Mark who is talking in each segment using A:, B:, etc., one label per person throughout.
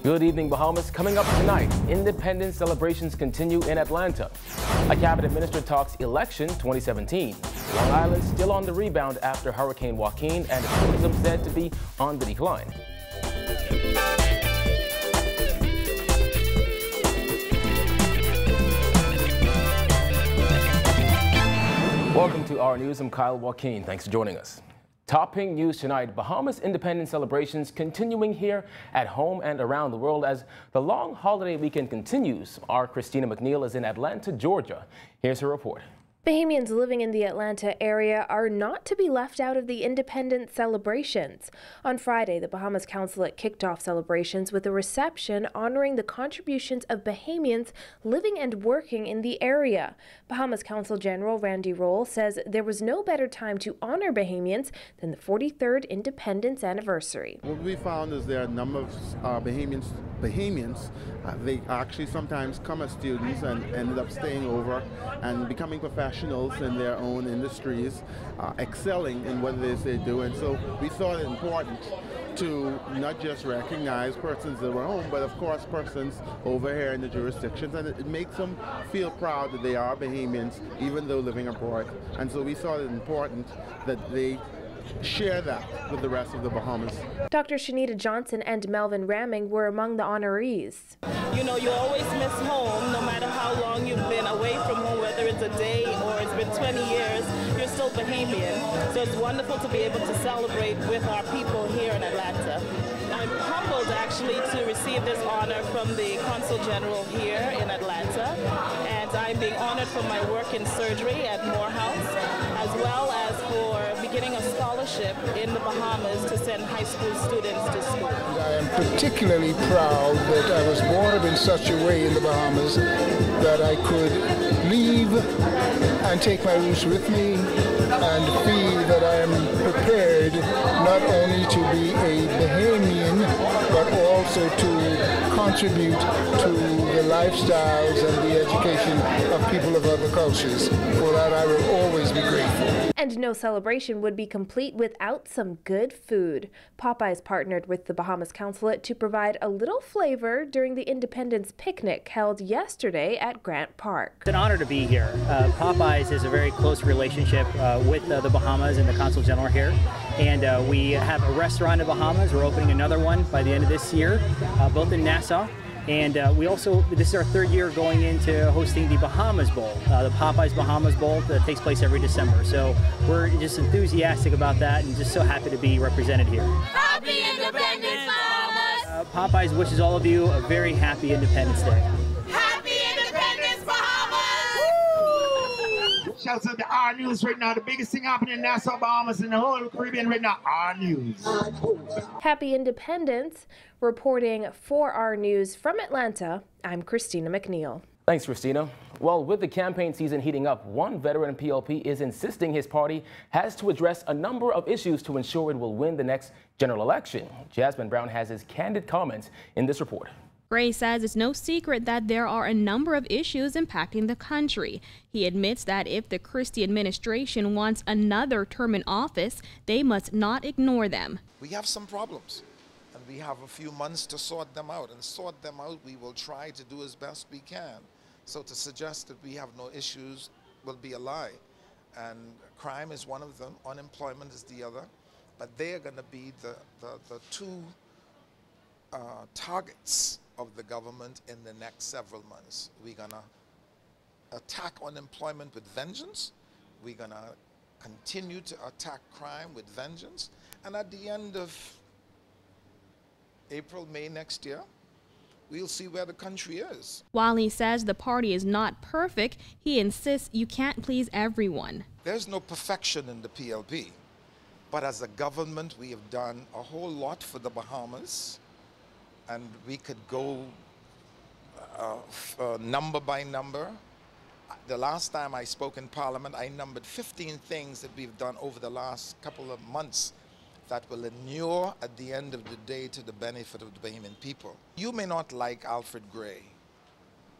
A: Good evening, Bahamas. Coming up tonight, independence celebrations continue in Atlanta. A cabinet minister talks election 2017. Long Island still on the rebound after Hurricane Joaquin, and tourism said to be on the decline. Welcome to our news. I'm Kyle Joaquin. Thanks for joining us. Topping news tonight, Bahamas independence celebrations continuing here at home and around the world as the long holiday weekend continues. Our Christina McNeil is in Atlanta, Georgia. Here's her report.
B: Bahamians living in the Atlanta area are not to be left out of the independence celebrations. On Friday, the Bahamas Consulate kicked off celebrations with a reception honoring the contributions of Bahamians living and working in the area. Bahamas Consul General Randy Roll says there was no better time to honor Bahamians than the 43rd independence anniversary.
C: What we found is there are a number of Bahamians, they actually sometimes come as students and ended up staying over and becoming professionals in their own industries, excelling in what it is they do. And so we thought it important to not just recognize persons that were home, but of course persons over here in the jurisdictions, and it makes them feel proud that they are Bahamians even though living abroad. And so we thought it important that they share that with the rest of the Bahamas.
B: Dr. Shanita Johnson and Melvin Ramming were among the honorees.
D: You know, you always miss home, no matter how long you've been away from home, whether it's a day or it's been 20 years, you're still Bahamian. So it's wonderful to be able to celebrate with our people here in Atlanta. I'm humbled actually to receive this honor from the Consul General here in Atlanta, and I'm being honored for my work in surgery at Morehouse, as well as for beginning a scholarship in the Bahamas to send high school students to school.
E: I am particularly proud that I was brought up in such a way in the Bahamas that I could leave and take my roots with me and feel that I am prepared not only to be a Bahamian but also to contribute to the lifestyles and the education of people of other cultures. For that I will always be grateful.
B: And no celebration would be complete without some good food. Popeyes partnered with the Bahamas Consulate to provide a little flavor during the Independence Picnic held yesterday at Grant Park.
F: It's an honor to be here. Popeyes is a very close relationship with the Bahamas and the Consul General here. And we have a restaurant in the Bahamas. We're opening another one by the end of this year, both in Nassau. And we also, this is our third year going into hosting the Bahamas Bowl, the Popeyes Bahamas Bowl that takes place every December. So we're just enthusiastic about that and just so happy to be represented here.
G: Happy Independence, Bahamas!
F: Popeyes wishes all of you a very happy Independence Day.
G: Happy Independence, Bahamas!
H: Shouts out to our news right now. The biggest thing happening in Nassau, Bahamas, and the whole Caribbean right now. Our news.
B: Happy Independence. Reporting for our news from Atlanta, I'm Christina McNeil.
A: Thanks, Christina. Well, with the campaign season heating up, one veteran PLP is insisting his party has to address a number of issues to ensure it will win the next general election. Jasmine Brown has his candid comments in this report.
I: Gray says it's no secret that there are a number of issues impacting the country. He admits that if the Christie administration wants another term in office, they must not ignore them.
J: We have some problems, and we have a few months to sort them out. And sort them out, we will try to do as best we can. So to suggest that we have no issues will be a lie. And crime is one of them, unemployment is the other. But they are going to be the two targets of the government in the next several months. We're going to attack unemployment with vengeance. We're going to continue to attack crime with vengeance. And at the end of April, May next year, we'll see where the country is.
I: While he says the party is not perfect, he insists you can't please everyone.
J: There's no perfection in the PLP. But as a government, we have done a whole lot for the Bahamas. And we could go number by number. The last time I spoke in Parliament, I numbered 15 things that we've done over the last couple of months that will inure at the end of the day to the benefit of the Bahamian people. You may not like Alfred Gray,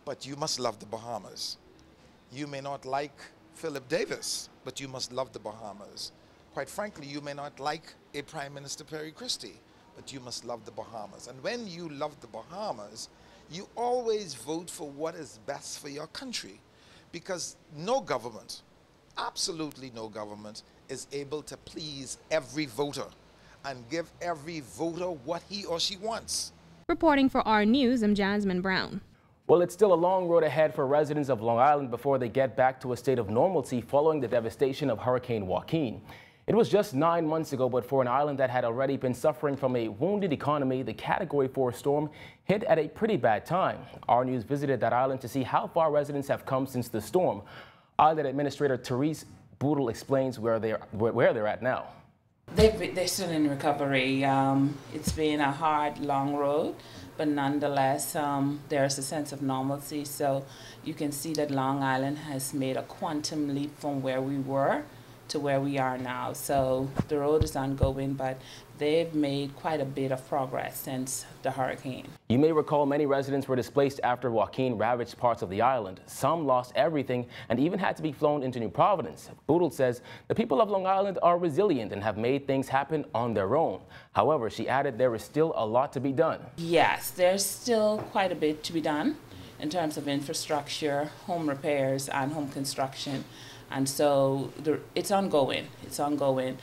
J: but you must love the Bahamas. You may not like Philip Davis, but you must love the Bahamas. Quite frankly, you may not like a Prime Minister Perry Christie, but you must love the Bahamas. And when you love the Bahamas, you always vote for what is best for your country, because no government, absolutely no government, is able to please every voter and give every voter what he or she wants.
I: Reporting for our News, I'm Jasmine Brown.
A: Well, it's still a long road ahead for residents of Long Island before they get back to a state of normalcy following the devastation of Hurricane Joaquin. It was just 9 months ago, but for an island that had already been suffering from a wounded economy, the Category 4 storm hit at a pretty bad time. Our News visited that island to see how far residents have come since the storm. Island Administrator Therese Boodle explains where they're at now.
K: They're still in recovery. It's been a hard, long road, but nonetheless, there's a sense of normalcy. So you can see that Long Island has made a quantum leap from where we were to where we are now. So the road is ongoing, but they've made quite a bit of progress since the hurricane.
A: You may recall many residents were displaced after Joaquin ravaged parts of the island. Some lost everything and even had to be flown into New Providence. Boodle says the people of Long Island are resilient and have made things happen on their own. However, she added there is still a lot to be done. Yes,
K: there's still quite a bit to be done in terms of infrastructure, home repairs, and home construction. And so it's ongoing. It's ongoing.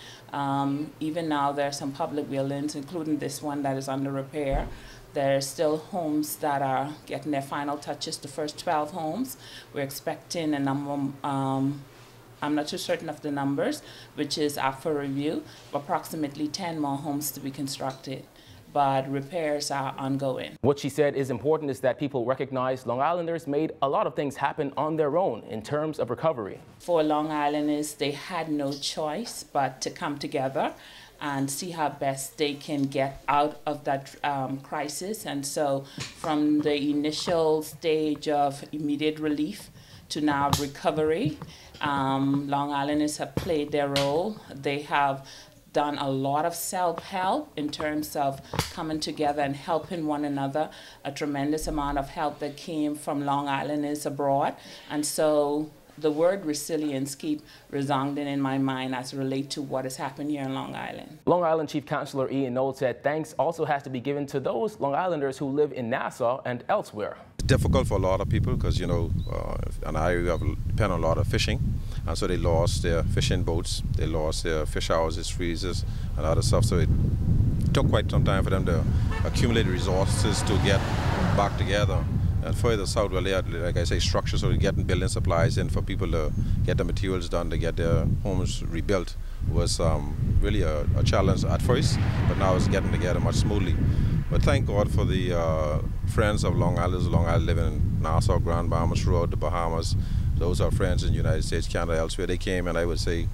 K: Even now, there are some public buildings, including this one that is under repair. There are still homes that are getting their final touches, the first 12 homes. We're expecting a number, I'm not too certain of the numbers, which is up for review, approximately 10 more homes to be constructed. But repairs are ongoing.
A: What she said is important is that people recognize Long Islanders made a lot of things happen on their own in terms of recovery.
K: For Long Islanders, they had no choice but to come together and see how best they can get out of that crisis. And so from the initial stage of immediate relief to now recovery, Long Islanders have played their role. They have done a lot of self-help in terms of coming together and helping one another, a tremendous amount of help that came from Long Islanders abroad. And so the word resilience keep resounding in my mind as it relates to what has happened here in Long Island.
A: Long Island Chief Councilor Ian Knoll said thanks also has to be given to those Long Islanders who live in Nassau and elsewhere.
L: It's difficult for a lot of people because, you know, an area depend on a lot of fishing, and so they lost their fishing boats, they lost their fish houses, freezers, and other stuff. So it took quite some time for them to accumulate resources to get back together. And further south, well, they had, like I say, structures, so getting building supplies in for people to get the materials done, to get their homes rebuilt was really a challenge at first, but now it's getting together much smoothly. But thank God for the friends of Long Island living in Nassau, Grand Bahamas, throughout the Bahamas. Those are friends in the United States, Canada, elsewhere. They came, and I would say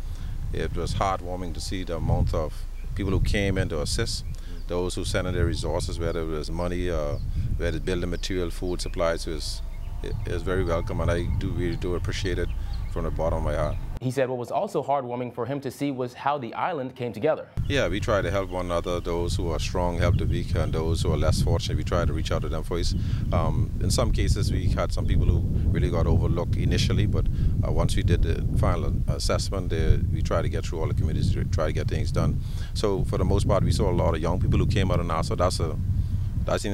L: it was heartwarming to see the amount of people who came in to assist, those who sent in their resources, whether it was money, whether it's building material, food, supplies. It was very welcome, and I really do appreciate it from the bottom of my heart.
A: He said what was also heartwarming for him to see was how the island came together.
L: Yeah, we try to help one another. Those who are strong help the weak, and those who are less fortunate, we try to reach out to them first. In some cases, we had some people who really got overlooked initially, but once we did the final assessment, we try to get through all the communities, try to get things done. So for the most part, we saw a lot of young people who came out of Nassau. That's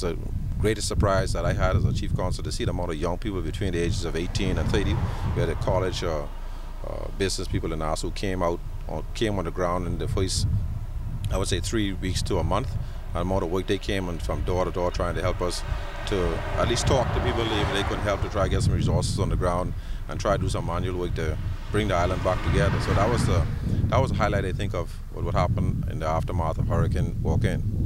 L: a greatest surprise that I had as a chief counsel, to see the amount of young people between the ages of 18 and 30, whether college or business people in Nassau came on the ground in the first, I would say, 3 weeks to a month. And the amount of work they came and from door to door trying to help us to at least talk to people if they couldn't help, to try to get some resources on the ground and try to do some manual work to bring the island back together. So that was a highlight, I think, of what would happen in the aftermath of Hurricane Joaquin.